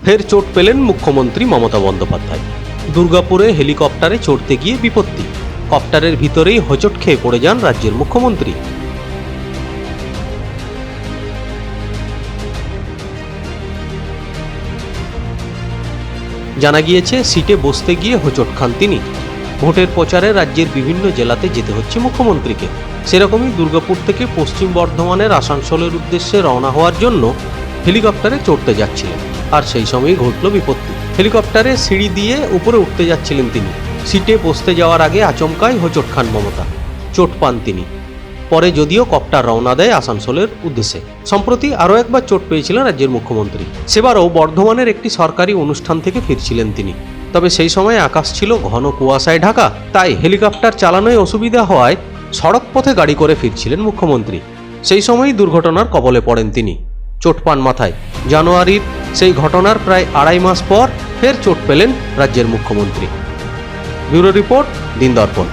ফের চোট পেলেন মুখ্যমন্ত্রী মমতা বন্দ্যোপাধ্যায়। দুর্গাপুরে হেলিকপ্টারে চড়তে গিয়ে বিপত্তি, কপ্টারের ভিতরেই হোঁচট খেয়ে পড়ে যান রাজ্যের মুখ্যমন্ত্রী। জানা গিয়েছে, সিটে বসতে গিয়ে হোঁচট খান তিনি। ভোটের প্রচারে রাজ্যের বিভিন্ন জেলাতে যেতে হচ্ছে মুখ্যমন্ত্রীকে। সেরকমই দুর্গাপুর থেকে পশ্চিম বর্ধমানের আসানসোলের উদ্দেশ্যে রওনা হওয়ার জন্য হেলিকপ্টারে চড়তে যাচ্ছিলেন, আর সেই সময়ই ঘটল বিপত্তি। হেলিকপ্টারে সিঁড়ি দিয়ে উপরে উঠতে যাচ্ছিলেন তিনি। সিটে বসতে যাওয়ার আগে আচমকাই হোঁচট খান মমতা, চোট পান তিনি। পরে যদিও কপ্টার রওনা দেয় আসানসোলের উদ্দেশ্যে। সম্প্রতি আরও একবার চোট পেয়েছিলেন রাজ্যের মুখ্যমন্ত্রী। সেবারও বর্ধমানের একটি সরকারি অনুষ্ঠান থেকে ফিরছিলেন তিনি। তবে সেই সময় আকাশ ছিল ঘন কুয়াশায় ঢাকা, তাই হেলিকপ্টার চালানোয় অসুবিধা হওয়ায় সড়ক পথে গাড়ি করে ফিরছিলেন মুখ্যমন্ত্রী। সেই সময়ই দুর্ঘটনার কবলে পড়েন তিনি, চোট পান মাথায়। জানুয়ারির সেই ঘটনার প্রায় 2.5 মাস পর ফের চোট পেলেন রাজ্যের মুখ্যমন্ত্রী। ব্যুরো রিপোর্ট, দিন দর্পণ।